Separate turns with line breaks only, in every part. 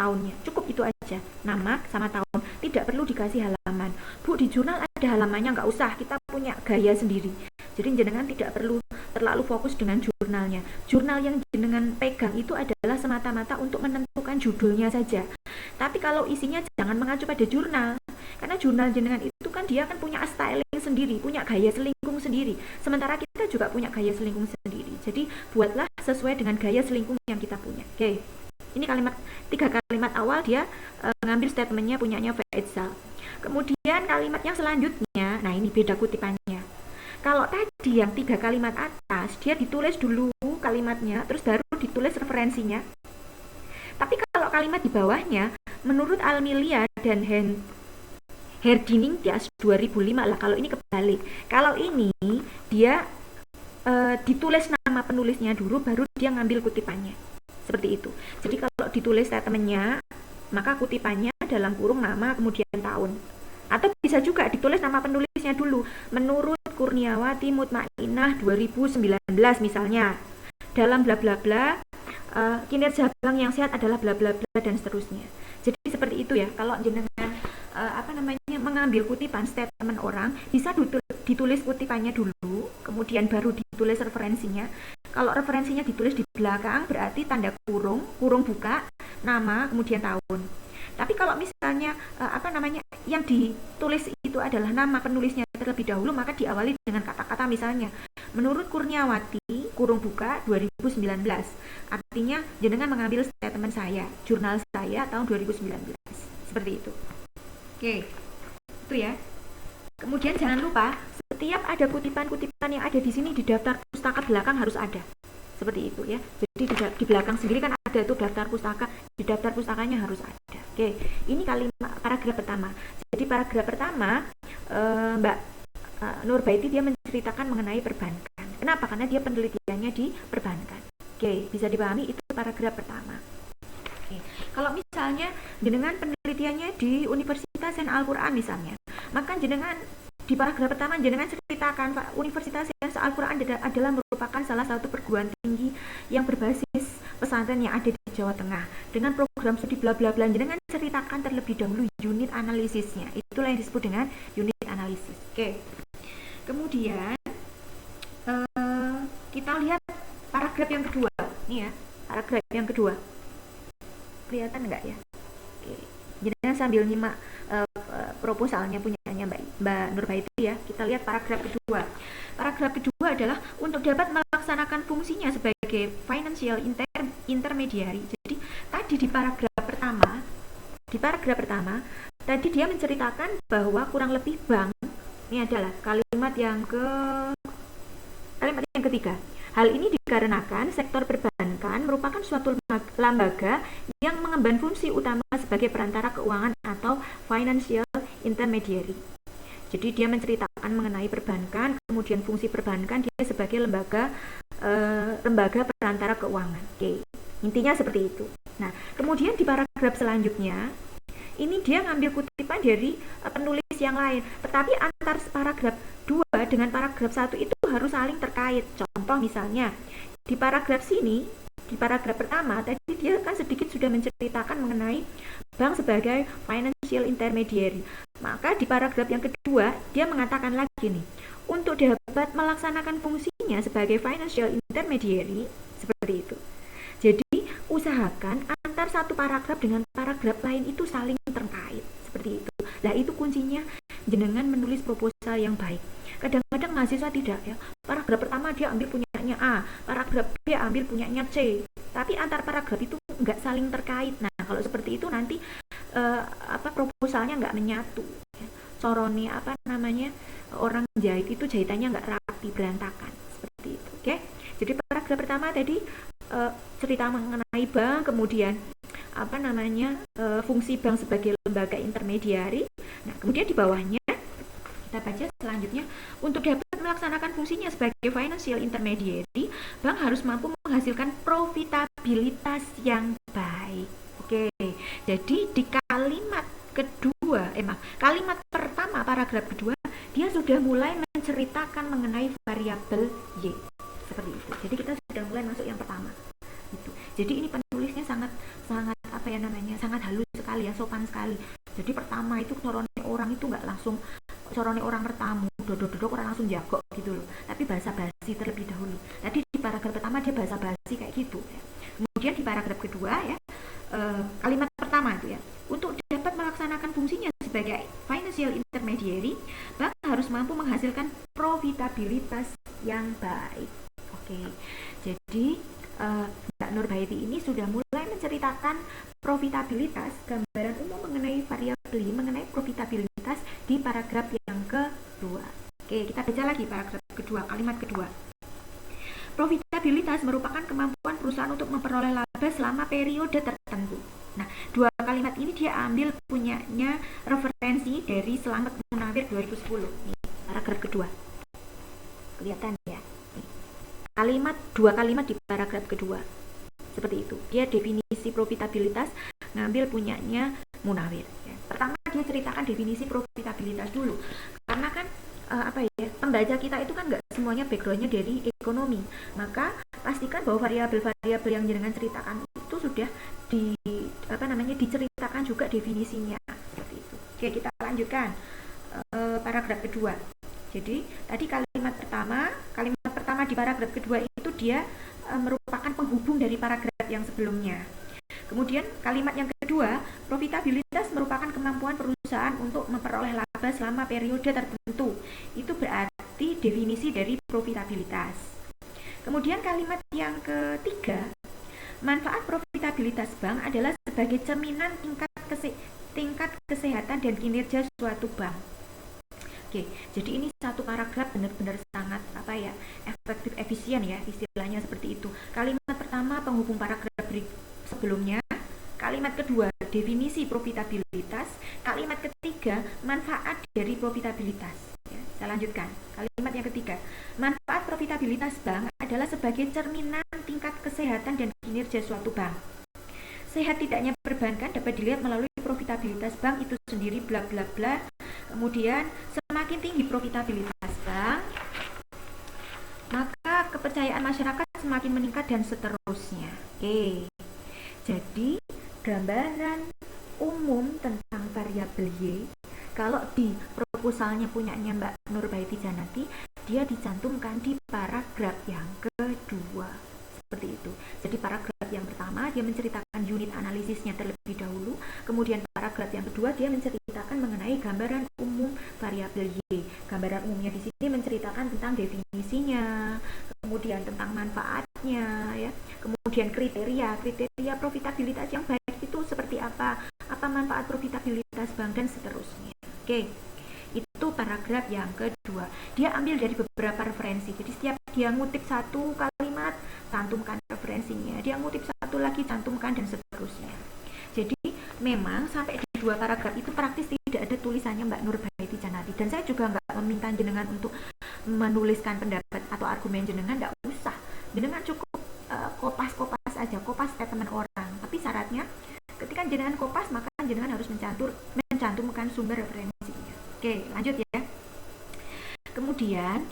tahunnya. Cukup itu aja, nama sama tahun. Tidak perlu dikasih halaman. Bu, di jurnal ada halamannya, nggak usah, kita punya gaya sendiri. Jadi jenengan tidak perlu terlalu fokus dengan jurnalnya. Jurnal yang jenengan pegang itu adalah semata-mata untuk menentukan judulnya saja. Tapi kalau isinya jangan mengacu pada jurnal. Karena jurnal jenengan itu kan dia kan punya styling sendiri, punya gaya selingkung sendiri. Sementara kita juga punya gaya selingkung sendiri. Jadi buatlah sesuai dengan gaya selingkung yang kita punya. Oke. Ini kalimat 3 kalimat awal dia mengambil statementnya punyanya Faisal. Kemudian kalimat yang selanjutnya, nah ini beda kutipannya. Kalau tadi yang 3 kalimat atas dia ditulis dulu kalimatnya, terus baru ditulis referensinya. Tapi kalau kalimat di bawahnya, menurut Almilia dan Herdiningtyas 2005 lah, kalau ini kebalik. Kalau ini dia ditulis nama penulisnya dulu, baru dia ngambil kutipannya. Seperti itu. Jadi kalau ditulis statementnya, maka kutipannya dalam kurung nama kemudian tahun. Atau bisa juga ditulis nama penulisnya dulu. Menurut Kurniawati Mutmainah 2019 misalnya. Dalam bla bla bla, kinerja bank yang sehat adalah bla bla bla dan seterusnya. Jadi seperti itu ya. Kalau jenengan mengambil kutipan statement orang, bisa ditulis kutipannya dulu, kemudian baru ditulis referensinya. Kalau referensinya ditulis di belakang, berarti tanda kurung buka, nama, kemudian tahun. Tapi kalau misalnya yang ditulis itu adalah nama penulisnya terlebih dahulu, maka diawali dengan kata-kata misalnya menurut Kurniawati kurung buka 2019. Artinya jenengan mengambil statement saya, jurnal saya tahun 2019. Seperti itu. Oke. Itu ya. Kemudian jangan lupa setiap ada kutipan-kutipan yang ada di sini di daftar pustaka belakang harus ada. Seperti itu ya. Jadi di belakang sendiri kan ada tuh daftar pustaka, di daftar pustakanya harus ada. Oke, ini kalimat paragraf pertama. Jadi paragraf pertama Mbak Nurbaiti dia menceritakan mengenai perbankan. Kenapa? Karena dia penelitiannya di perbankan. Oke, bisa dipahami itu paragraf pertama. Oke. Kalau misalnya jenengan penelitiannya di Universitas Saint Al-Quran misalnya, maka jenengan di paragraf pertama jenengan ceritakan Pak, Universitas Saint Al-Quran adalah merupakan salah satu perguruan tinggi yang berbasis pesantren yang ada di Jawa Tengah dengan program studi bla bla bla. Jenengan ceritakan terlebih dahulu unit analisisnya. Itulah yang disebut dengan unit analisis. Oke. Kemudian kita lihat paragraf yang kedua. Nih ya, paragraf yang kedua. Kelihatan enggak ya? Oke. Jenengan sambil nyimak proposalnya punyanya Mbak Nurbaiti ya. Kita lihat paragraf kedua. Paragraf kedua adalah untuk dapat melaksanakan fungsinya sebagai financial intermediary. Jadi tadi di paragraf pertama tadi dia menceritakan bahwa kurang lebih bank, ini adalah kalimat yang ketiga. Hal ini dikarenakan sektor perbankan merupakan suatu lembaga yang mengemban fungsi utama sebagai perantara keuangan atau financial intermediary. Jadi dia menceritakan mengenai perbankan, kemudian fungsi perbankan dia sebagai lembaga perantara keuangan. Oke, intinya seperti itu. Nah, kemudian di paragraf selanjutnya ini dia ngambil kutipan dari penulis yang lain, tetapi antar paragraf 2 dengan paragraf 1 itu harus saling terkait. Contoh misalnya di paragraf sini, di paragraf pertama tadi dia kan sedikit sudah menceritakan mengenai bank sebagai financial intermediary. Maka di paragraf yang kedua dia mengatakan lagi nih, untuk dapat melaksanakan fungsinya sebagai financial intermediary seperti itu. Jadi usahakan antar satu paragraf dengan paragraf lain itu saling terkait seperti itu. Nah itu kuncinya jenengan menulis proposal yang baik. Kadang-kadang mahasiswa tidak ya. Paragraf pertama dia ambil punyanya A, paragraf B ambil punyanya C. Tapi antar paragraf itu nggak saling terkait. Nah kalau seperti itu nanti proposalnya nggak menyatu. Ya. Corone orang jahit itu jahitannya nggak rapi, berantakan seperti itu. Oke. Jadi paragraf pertama tadi cerita mengenai bank, kemudian fungsi bank sebagai lembaga intermediari. Nah kemudian di bawahnya kita baca selanjutnya, untuk dapat melaksanakan fungsinya sebagai financial intermediary, bank harus mampu menghasilkan profitabilitas yang baik. Oke, jadi di kalimat pertama paragraf kedua dia sudah mulai menceritakan mengenai variabel Y seperti itu. Jadi kita sudah mulai masuk yang pertama. Gitu. Jadi ini penulisnya sangat sangat halus sekali ya, sopan sekali. Jadi pertama itu corone orang itu nggak langsung corone orang bertamu dodok-dodok orang langsung jagok gitu loh, tapi bahasa basi terlebih dahulu. Tadi di paragraf pertama dia bahasa basi kayak gitu ya. Kemudian di paragraf kedua ya, kalimat pertama itu ya, untuk dapat melaksanakan fungsinya sebagai financial intermediary, bank harus mampu menghasilkan profitabilitas yang baik. Oke, jadi Mbak Nurbaiti ini sudah mulai menceritakan profitabilitas, gambaran umum mengenai variabel, mengenai profitabilitas di paragraf yang kedua. Oke, kita baca lagi paragraf kedua, kalimat kedua. Profitabilitas merupakan kemampuan perusahaan untuk memperoleh laba selama periode tertentu. Nah, dua kalimat ini dia ambil punyanya referensi dari Selamat Munawir 2010. Nih, paragraf kedua. Kelihatan ya? Dua kalimat di paragraf kedua. Seperti itu. Dia definisi profitabilitas ngambil punyanya Munawir. Ya. Pertama dia ceritakan definisi profitabilitas dulu. Karena kan pembaca kita itu kan nggak semuanya backgroundnya dari ekonomi, maka pastikan bahwa variabel-variabel yang jenengan ceritakan itu sudah diceritakan juga definisinya seperti itu. Oke, kita lanjutkan paragraf kedua. Jadi tadi kalimat pertama di paragraf kedua itu dia merupakan penghubung dari paragraf yang sebelumnya. Kemudian kalimat yang kedua, profitabilitas merupakan kemampuan perusahaan untuk memperoleh laba selama periode tertentu. Itu berarti definisi dari profitabilitas. Kemudian kalimat yang ketiga, manfaat profitabilitas bank adalah sebagai cerminan tingkat kesehatan dan kinerja suatu bank. Oke, jadi ini satu paragraf benar-benar sangat efektif, efisien ya, istilahnya seperti itu. Kalimat pertama penghubung paragraf sebelumnya, kalimat kedua definisi profitabilitas, kalimat ketiga manfaat dari profitabilitas ya, saya lanjutkan. Kalimat yang ketiga, manfaat profitabilitas bank adalah sebagai cerminan tingkat kesehatan dan kinerja suatu bank. Sehat tidaknya perbankan dapat dilihat melalui profitabilitas bank itu sendiri bla bla bla. Kemudian semakin tinggi profitabilitas bank, maka kepercayaan masyarakat semakin meningkat dan seterusnya. Oke. Jadi gambaran umum tentang variabel Y, kalau di proposalnya punyanya Mbak Nurbaiti Janati, dia dicantumkan di paragraf yang kedua. Seperti itu. Jadi paragraf yang pertama dia menceritakan unit analisisnya terlebih dahulu, kemudian paragraf yang kedua dia menceritakan mengenai gambaran umum variabel Y. Gambaran umumnya di sini menceritakan tentang definisinya, kemudian tentang manfaatnya ya. Kemudian kriteria profitabilitas yang baik itu seperti apa manfaat profitabilitas bank dan seterusnya. Oke, itu paragraf yang kedua. Dia ambil dari beberapa referensi. Jadi setiap dia ngutip satu kalimat, cantumkan referensinya. Dia ngutip satu lagi, cantumkan dan seterusnya. Jadi memang sampai di dua paragraf itu praktis tidak ada tulisannya Mbak Nurbaiti Janati. Dan saya juga nggak meminta jenengan untuk menuliskan pendapat atau argumen jenengan, nggak usah. Jenengan cukup kopas aja, kopas statement orang. Tapi syaratnya ketika jenengan kopas maka jenengan harus mencantumkan sumber referensinya. Oke, lanjut ya. Kemudian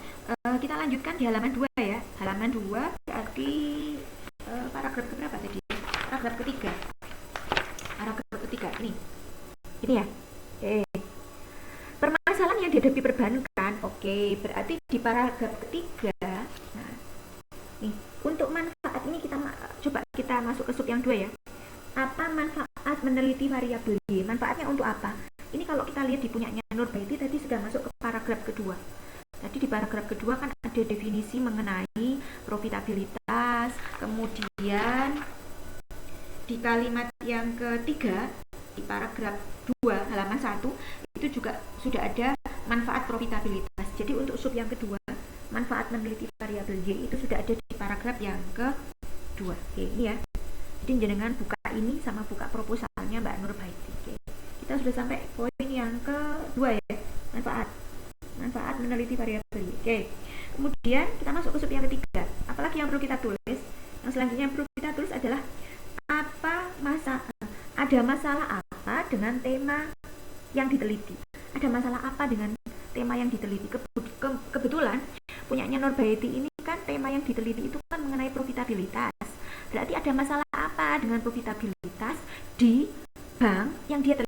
kita lanjutkan di halaman 2 ya. Halaman 2 berarti paragraf berapa tadi? Paragraf ketiga. Paragraf ketiga nih. Ini ya. Permasalahan yang dihadapi perbankan. Oke, berarti di paragraf ketiga. Nah, nih, untuk manfaat ini coba kita masuk ke sub yang 2 ya. Apa manfaat meneliti variabel Y? Manfaatnya untuk apa? Ini kalau kita lihat di punyanya Nurbaiti tadi sudah masuk ke paragraf kedua. Tadi di paragraf kedua kan ada definisi mengenai profitabilitas. Kemudian di kalimat yang ketiga di paragraf 2 halaman 1 itu juga sudah ada manfaat profitabilitas. Jadi untuk sub yang kedua, manfaat meneliti variabel Y itu sudah ada di paragraf yang kedua. Oke, ini ya. Jadi jenengan buka ini sama buka proposalnya Mbak Nurbaiti. Oke. Kita sudah sampai poin yang kedua ya, manfaat meneliti variabel Y. Oke. Kemudian kita masuk ke sub yang ketiga. Apalagi yang perlu kita tulis? Yang selanjutnya yang perlu kita tulis adalah ada masalah apa dengan tema yang diteliti? Ada masalah apa dengan tema yang diteliti? Kebetulan punyanya Nurbaiti ini kan tema yang diteliti itu kan mengenai profitabilitas. Berarti ada masalah apa dengan profitabilitas di bank yang dia